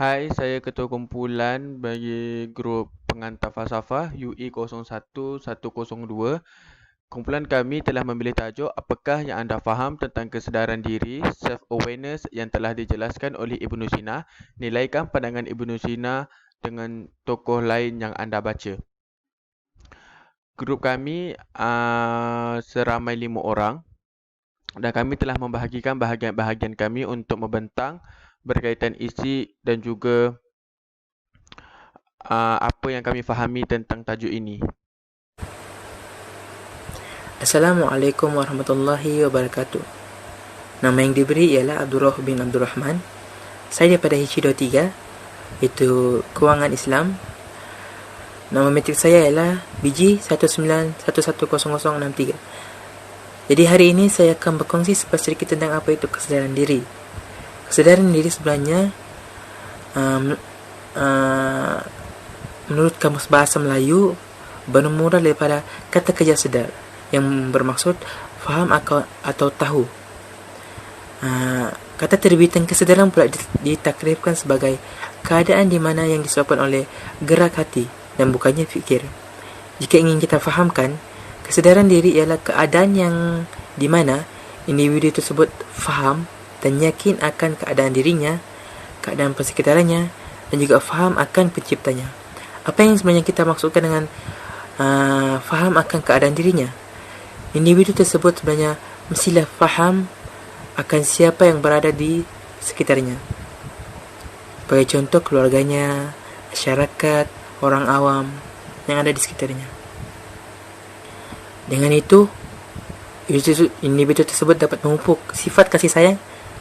Hai, saya ketua kumpulan bagi grup pengantar falsafah UE 01102. Kumpulan kami telah memilih tajuk Apakah yang anda faham tentang kesedaran diri, self-awareness yang telah dijelaskan oleh Ibnu Sina. Nilaikan pandangan Ibnu Sina dengan tokoh lain yang anda baca. Grup kami seramai 5 orang dan kami telah membahagikan bahagian-bahagian kami untuk membentang berkaitan isi dan juga apa yang kami fahami tentang tajuk ini. Assalamualaikum warahmatullahi wabarakatuh. Nama yang diberi ialah Abdurrah bin Abdul Rahman. Saya daripada HC23, iaitu Kewangan Islam. Nama metrik saya ialah BG19110063. Jadi hari ini saya akan berkongsi sedikit tentang apa itu kesedaran diri. Kesedaran diri sebenarnya menurut Kamus Bahasa Melayu bermula daripada kata kerja sedar yang bermaksud faham atau tahu. Kata terbitan kesedaran pula ditakrifkan sebagai keadaan di mana yang disebabkan oleh gerak hati dan bukannya fikir. Jika ingin kita fahamkan, kesedaran diri ialah keadaan yang di mana individu tersebut faham dan yakin akan keadaan dirinya, keadaan persekitarannya, dan juga faham akan penciptanya. Apa yang sebenarnya kita maksudkan dengan faham akan keadaan dirinya? Individu tersebut sebenarnya mestilah faham akan siapa yang berada di sekitarnya. Sebagai contoh, keluarganya, masyarakat, orang awam yang ada di sekitarnya. Dengan itu, individu tersebut dapat memupuk sifat kasih sayang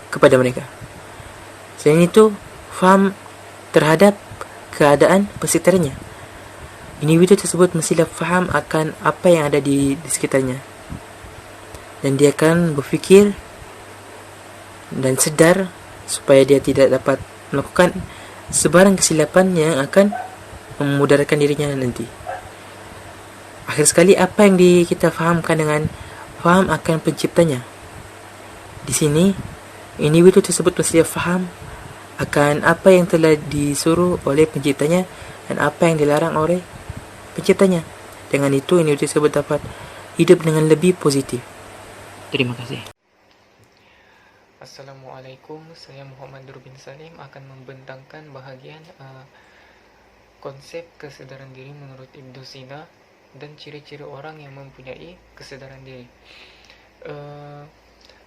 kepada mereka. Selain itu, faham terhadap keadaan sekitarnya. Individu tersebut mestilah faham akan apa yang ada di sekitarnya. Dan dia akan berfikir dan sedar supaya dia tidak dapat melakukan sebarang kesilapan yang akan memudaratkan dirinya nanti. Akhir sekali, apa yang kita fahamkan dengan faham akan penciptanya? Di sini, individu tersebut mesti faham akan apa yang telah disuruh oleh penciptanya dan apa yang dilarang oleh penciptanya. Dengan itu, individu tersebut dapat hidup dengan lebih positif. Terima kasih. Assalamualaikum, saya Muhammad Nur bin Salim akan membentangkan bahagian konsep kesedaran diri menurut Ibnu Sina dan ciri-ciri orang yang mempunyai kesedaran diri.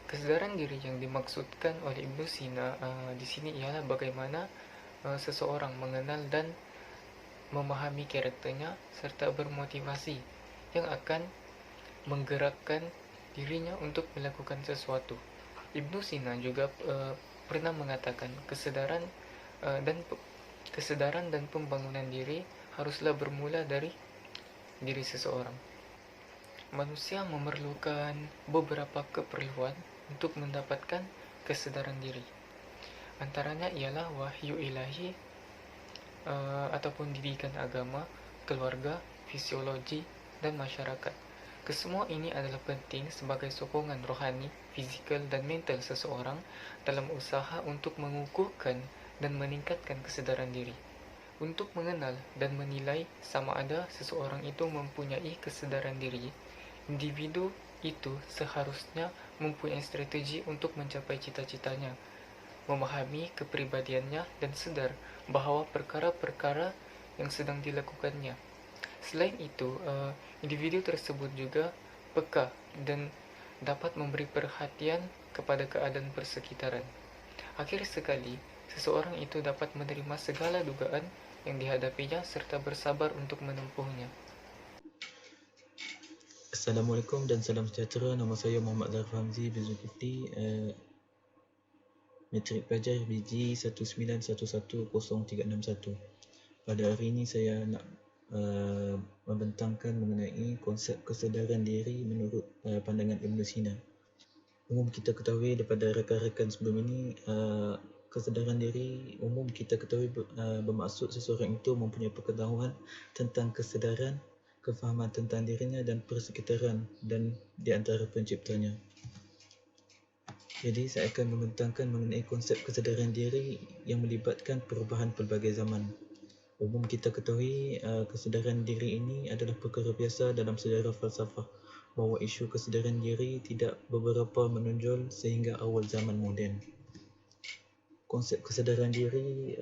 Kesedaran diri yang dimaksudkan oleh Ibnu Sina di sini ialah bagaimana seseorang mengenal dan memahami karakternya serta bermotivasi yang akan menggerakkan dirinya untuk melakukan sesuatu. Ibnu Sina juga pernah mengatakan kesedaran dan pembangunan diri haruslah bermula dari diri seseorang. Manusia memerlukan beberapa keperluan untuk mendapatkan kesedaran diri. Antaranya ialah wahyu ilahi ataupun didikan agama, keluarga, fisiologi, dan masyarakat. Kesemua ini adalah penting sebagai sokongan rohani, fizikal, dan mental seseorang dalam usaha untuk mengukuhkan dan meningkatkan kesedaran diri. Untuk mengenal dan menilai sama ada seseorang itu mempunyai kesedaran diri, individu itu seharusnya mempunyai strategi untuk mencapai cita-citanya, memahami kepribadiannya, dan sadar bahawa perkara-perkara yang sedang dilakukannya. Selain itu, individu tersebut juga peka dan dapat memberi perhatian kepada keadaan persekitaran. Akhir sekali, seseorang itu dapat menerima segala dugaan yang dihadapinya serta bersabar untuk menempuhnya. Assalamualaikum dan salam sejahtera. Nama saya Muhammad Zarif Hamzi bin Zulkifli, metrik pelajar BG 19110361. Pada hari ini saya nak membentangkan mengenai konsep kesedaran diri menurut pandangan Ibnu Sina. Umum kita ketahui daripada rekan-rekan sebelum ini, kesedaran diri umum kita ketahui bermaksud seseorang itu mempunyai pengetahuan tentang kesedaran, kefahaman tentang dirinya dan persekitaran dan di antara penciptanya. Jadi saya akan membentangkan mengenai konsep kesedaran diri yang melibatkan perubahan pelbagai zaman. Umum kita ketahui kesedaran diri ini adalah perkara biasa dalam sejarah falsafah, bahawa isu kesedaran diri tidak beberapa menonjol sehingga awal zaman moden. Konsep kesedaran diri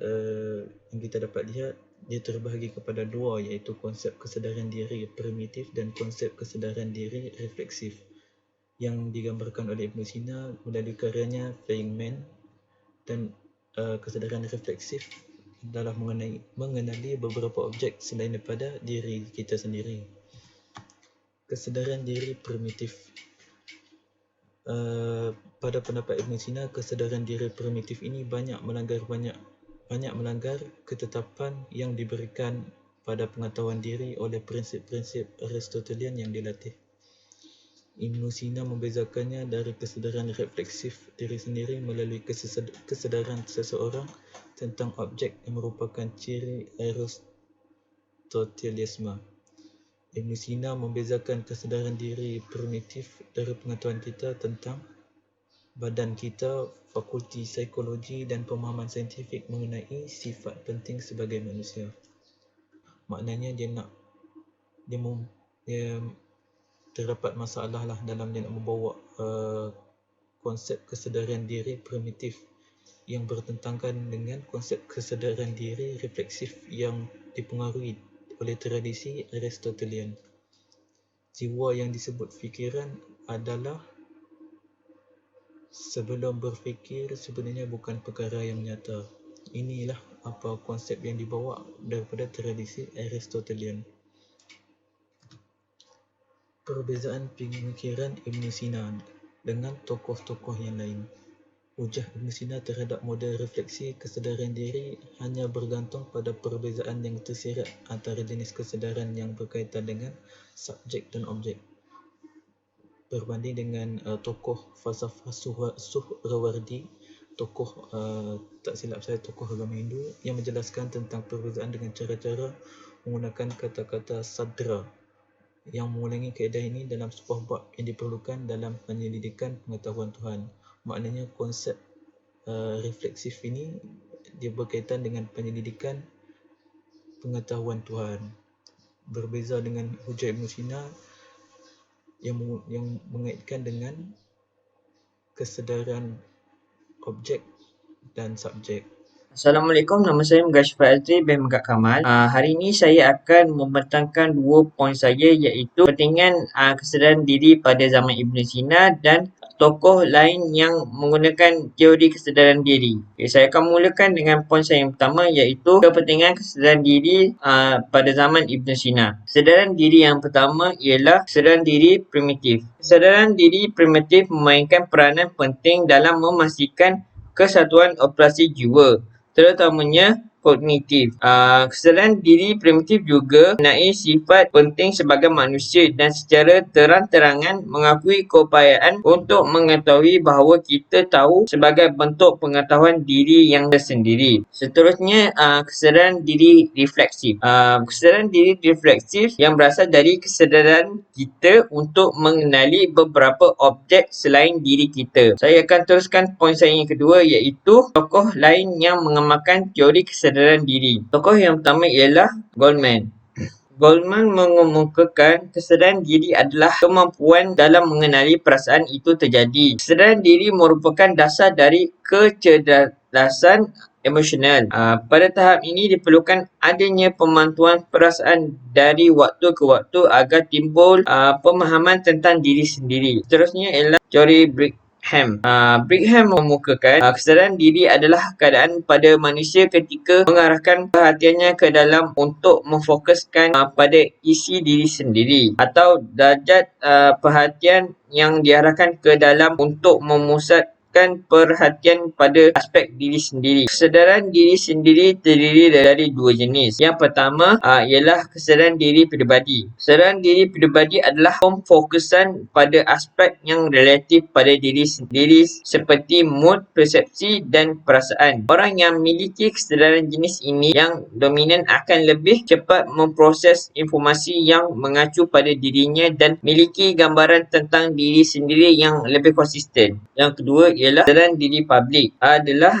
yang kita dapat lihat, dia terbahagi kepada dua, iaitu konsep kesedaran diri primitif dan konsep kesedaran diri refleksif, yang digambarkan oleh Ibn Sina melalui karyanya Flying Man. Dan kesedaran refleksif adalah mengenali beberapa objek selain daripada diri kita sendiri. Kesedaran diri primitif. Pada pendapat Ibn Sina, kesedaran diri primitif ini banyak melanggar ketetapan yang diberikan pada pengetahuan diri oleh prinsip-prinsip Aristotelian yang dilatih. Ibn Sina membezakannya dari kesedaran refleksif diri sendiri melalui kesedaran seseorang tentang objek yang merupakan ciri Aristotelisme. Ibn Sina membezakan kesedaran diri primitif dari pengetahuan kita tentang badan kita, fakulti psikologi dan pemahaman saintifik mengenai sifat penting sebagai manusia. Maknanya dia terdapat masalah lah dalam dia nak membawa konsep kesedaran diri primitif yang bertentangan dengan konsep kesedaran diri refleksif yang dipengaruhi oleh tradisi Aristotelian. Jiwa yang disebut fikiran adalah sebelum berfikir sebenarnya bukan perkara yang nyata. Inilah apa konsep yang dibawa daripada tradisi Aristotelian. Perbezaan pemikiran Ibn Sina dengan tokoh-tokoh yang lain. Hujah Ibn Sina terhadap model refleksi kesedaran diri hanya bergantung pada perbezaan yang tersirat antara jenis kesedaran yang berkaitan dengan subjek dan objek, berbanding dengan tokoh falsafah Suhrawardi, tokoh tak silap saya tokoh agama Hindu, yang menjelaskan tentang perbezaan dengan cara-cara menggunakan kata-kata sadra yang mengulangi kaedah ini dalam sebuah bab yang diperlukan dalam penyelidikan pengetahuan Tuhan. Maknanya konsep refleksif ini dia berkaitan dengan penyelidikan pengetahuan Tuhan. Berbeza dengan hujah Ibn Sina yang mengaitkan dengan kesedaran objek dan subjek. Assalamualaikum, nama saya Mugashfar Azri bin Megat Kamal. Hari ini saya akan membentangkan 2 poin saya, iaitu pentingan kesedaran diri pada zaman Ibn Sina dan tokoh lain yang menggunakan teori kesedaran diri. Saya akan mulakan dengan poin saya yang pertama, iaitu kepentingan kesedaran diri pada zaman Ibn Sina. Kesedaran diri yang pertama ialah kesedaran diri primitif. Kesedaran diri primitif memainkan peranan penting dalam memastikan kesatuan operasi jiwa, terutamanya kognitif. Kesedaran diri primitif juga mengenai sifat penting sebagai manusia dan secara terang-terangan mengakui keupayaan untuk mengetahui bahawa kita tahu sebagai bentuk pengetahuan diri yang tersendiri. Seterusnya, kesedaran diri refleksif. Kesedaran diri refleksif yang berasal dari kesedaran kita untuk mengenali beberapa objek selain diri kita. Saya akan teruskan poin saya yang kedua, iaitu tokoh lain yang mengamalkan teori kesedaran diri. Tokoh yang pertama ialah Goleman. Goleman mengemukakan kesedaran diri adalah kemampuan dalam mengenali perasaan itu terjadi. Kesedaran diri merupakan dasar dari kecerdasan emosional. Pada tahap ini diperlukan adanya pemantauan perasaan dari waktu ke waktu agar timbul pemahaman tentang diri sendiri. Seterusnya ialah teori Brigham. Brigham mengemukakan kesedaran diri adalah keadaan pada manusia ketika mengarahkan perhatiannya ke dalam untuk memfokuskan pada isi diri sendiri, atau darjat perhatian yang diarahkan ke dalam untuk memusatkan perhatian pada aspek diri sendiri. Kesedaran diri sendiri terdiri dari 2 jenis. Yang pertama ialah kesedaran diri pribadi. Kesedaran diri pribadi adalah pemfokusan pada aspek yang relatif pada diri sendiri seperti mood, persepsi dan perasaan. Orang yang memiliki kesedaran jenis ini yang dominan akan lebih cepat memproses informasi yang mengacu pada dirinya dan memiliki gambaran tentang diri sendiri yang lebih konsisten. Yang kedua ialah kesedaran diri publik adalah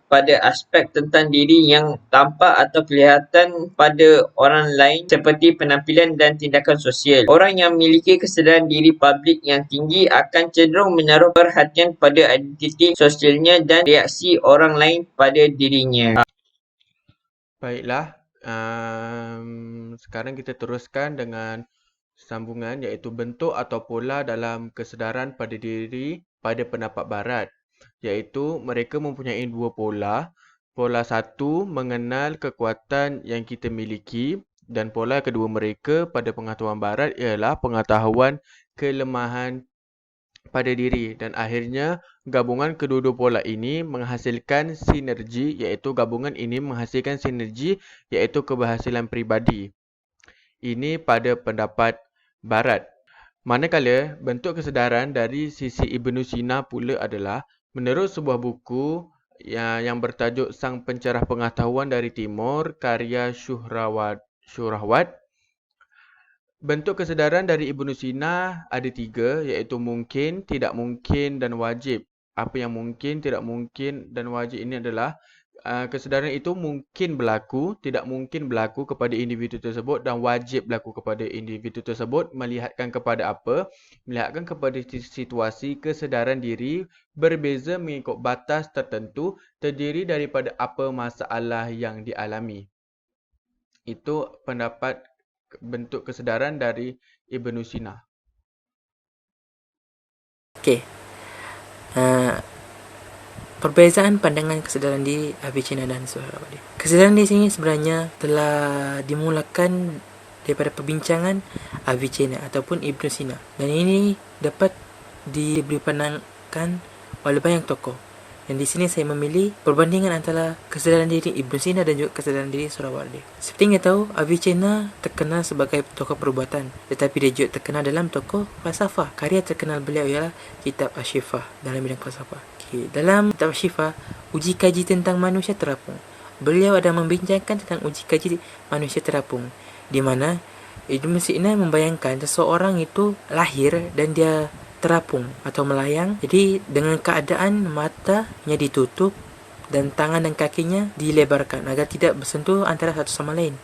pada aspek tentang diri yang tampak atau kelihatan pada orang lain seperti penampilan dan tindakan sosial. Orang yang memiliki kesedaran diri publik yang tinggi akan cenderung menaruh perhatian pada identiti sosialnya dan reaksi orang lain pada dirinya. Baiklah, sekarang kita teruskan dengan sambungan iaitu bentuk atau pola dalam kesedaran pada diri pada pendapat barat. Iaitu mereka mempunyai dua pola. Pola satu mengenal kekuatan yang kita miliki dan pola kedua mereka pada pengetahuan barat ialah pengetahuan kelemahan pada diri dan akhirnya gabungan kedua-dua pola ini menghasilkan sinergi iaitu keberhasilan peribadi. Ini pada pendapat barat. Manakala bentuk kesedaran dari sisi Ibnu Sina pula adalah menurut sebuah buku yang bertajuk Sang Pencerah Pengetahuan dari Timur karya Syuhrahwat. Bentuk kesedaran dari Ibnu Sina ada tiga iaitu mungkin, tidak mungkin dan wajib. Apa yang mungkin, tidak mungkin dan wajib ini adalah kesedaran itu mungkin berlaku, tidak mungkin berlaku kepada individu tersebut dan wajib berlaku kepada individu tersebut. Melihatkan kepada apa? Melihatkan kepada situasi kesedaran diri berbeza mengikut batas tertentu terdiri daripada apa masalah yang dialami. Itu pendapat bentuk kesedaran dari Ibnu Sina. Okey. Perbezaan pandangan kesedaran diri Avicenna dan Suhrawardi. Kesedaran di sini sebenarnya telah dimulakan daripada perbincangan Avicenna ataupun Ibnu Sina. Dan ini dapat diberi pandangan oleh banyak tokoh. Dan di sini saya memilih perbandingan antara kesedaran diri Ibnu Sina dan juga kesedaran diri Suhrawardi. Seperti yang kita tahu, Avicenna terkenal sebagai tokoh perubatan, tetapi dia juga terkenal dalam tokoh falsafah. Karya terkenal beliau ialah Kitab Asy-Syifah dalam bidang falsafah. Dalam Kitab Asy-Syifah, uji kaji tentang manusia terapung. Beliau ada membincangkan tentang uji kaji manusia terapung, di mana Ibnu Sina membayangkan seseorang itu lahir dan dia terapung atau melayang. Jadi dengan keadaan matanya ditutup dan tangan dan kakinya dilebarkan agar tidak bersentuh antara satu sama lain.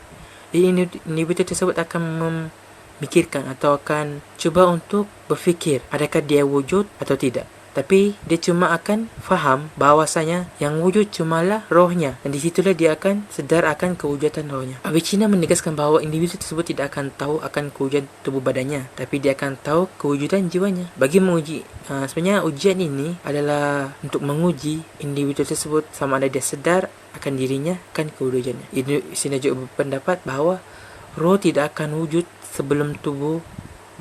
Jadi individu tersebut akan memikirkan atau akan cuba untuk berfikir adakah dia wujud atau tidak. Tapi dia cuma akan faham bahawasanya yang wujud cumalah rohnya, dan di situlah dia akan sedar akan kewujudan rohnya. Avicenna menegaskan bahawa individu tersebut tidak akan tahu akan kewujudan tubuh badannya, tapi dia akan tahu kewujudan jiwanya. Bagi menguji, sebenarnya ujian ini adalah untuk menguji individu tersebut sama ada dia sedar akan dirinya, akan kewujudannya. Ibnu Sina juga berpendapat bahawa roh tidak akan wujud sebelum tubuh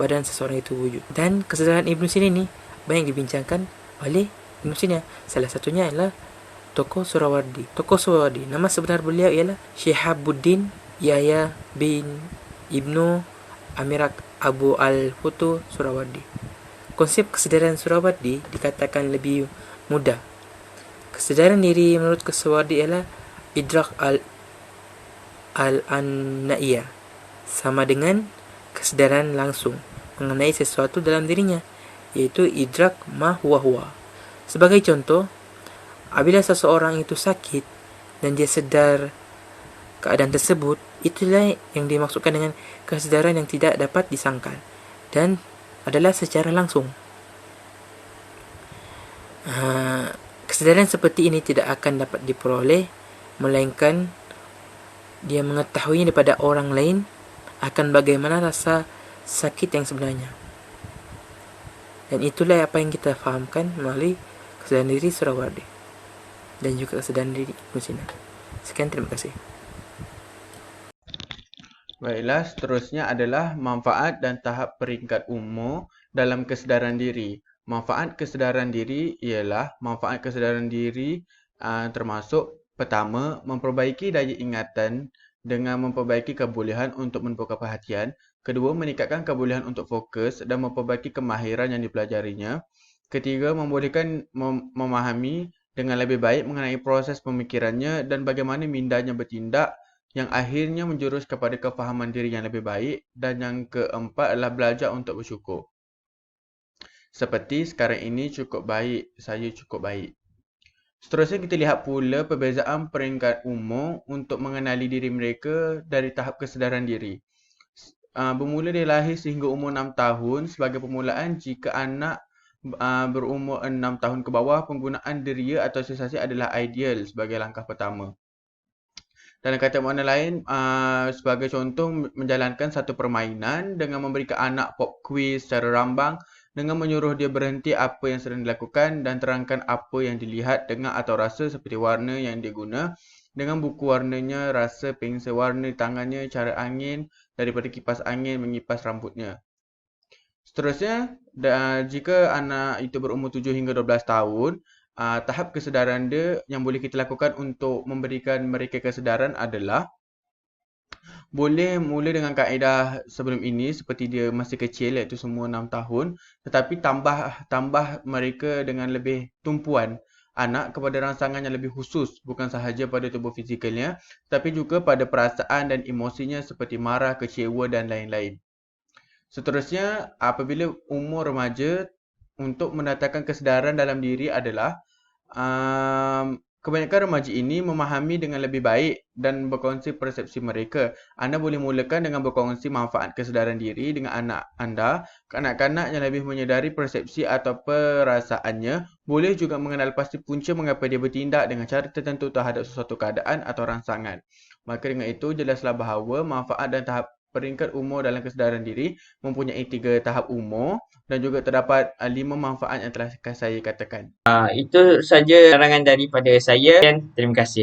badan seseorang itu wujud. Dan kesedaran Ibnu Sina ini banyak dibincangkan oleh Ibnu Sina. Salah satunya adalah tokoh Suhrawardi. Tokoh Suhrawardi, nama sebenar beliau ialah Syihabuddin Yahya bin Ibnu Amirak Abu Al-Futu Suhrawardi. Konsep kesedaran Suhrawardi dikatakan lebih mudah. Kesedaran diri menurut Suhrawardi ialah idrak al-annaiyah, sama dengan kesedaran langsung mengenai sesuatu dalam dirinya, iaitu idrak ma huwa huwa. Sebagai contoh, apabila seseorang itu sakit dan dia sedar keadaan tersebut, itulah yang dimaksudkan dengan kesedaran yang tidak dapat disangkal dan adalah secara langsung. Kesedaran seperti ini tidak akan dapat diperoleh melainkan dia mengetahuinya daripada orang lain akan bagaimana rasa sakit yang sebenarnya. Dan itulah apa yang kita fahamkan melalui kesedaran diri Suhrawardi dan juga kesedaran diri Ibnu Sina. Sekian, terima kasih. Baiklah, seterusnya adalah manfaat dan tahap peringkat umur dalam kesedaran diri. Manfaat kesedaran diri ialah manfaat kesedaran diri termasuk pertama, memperbaiki daya ingatan dengan memperbaiki kebolehan untuk menumpukan perhatian. Kedua, meningkatkan kebolehan untuk fokus dan memperbaiki kemahiran yang dipelajarinya. Ketiga, membolehkan memahami dengan lebih baik mengenai proses pemikirannya dan bagaimana mindanya bertindak, yang akhirnya menjurus kepada kefahaman diri yang lebih baik. Dan yang keempat adalah belajar untuk bersyukur. Seperti sekarang ini cukup baik, saya cukup baik. Seterusnya kita lihat pula perbezaan peringkat umur untuk mengenali diri mereka dari tahap kesedaran diri. Bermula dari lahir sehingga umur 6 tahun sebagai permulaan. Jika anak berumur 6 tahun ke bawah, penggunaan deria atau sensasi adalah ideal sebagai langkah pertama. Dalam kata makna lain, sebagai contoh menjalankan satu permainan dengan memberikan anak pop quiz secara rambang dengan menyuruh dia berhenti apa yang sedang dilakukan dan terangkan apa yang dilihat, dengar atau rasa seperti warna yang dia guna dengan buku warnanya, rasa pensel warna di tangannya, cara angin daripada kipas angin mengipas rambutnya. Seterusnya, jika anak itu berumur 7 hingga 12 tahun, tahap kesedaran dia yang boleh kita lakukan untuk memberikan mereka kesedaran adalah boleh mula dengan kaedah sebelum ini seperti dia masih kecil iaitu semua 6 tahun, tetapi tambah mereka dengan lebih tumpuan anak kepada rangsangan yang lebih khusus, bukan sahaja pada tubuh fizikalnya tetapi juga pada perasaan dan emosinya seperti marah, kecewa dan lain-lain. Seterusnya, apabila umur remaja, untuk mendatangkan kesedaran dalam diri adalah kebanyakan remaja ini memahami dengan lebih baik dan berkongsi persepsi mereka. Anda boleh mulakan dengan berkongsi manfaat kesedaran diri dengan anak anda. Kanak-kanak yang lebih menyedari persepsi atau perasaannya boleh juga mengenal pasti punca mengapa dia bertindak dengan cara tertentu terhadap sesuatu keadaan atau rangsangan. Maka dengan itu, jelaslah bahawa manfaat dan tahap peringkat umur dalam kesedaran diri mempunyai 3 tahap umur dan juga terdapat 5 manfaat yang telah saya katakan. Itu saja sarangan daripada saya dan terima kasih.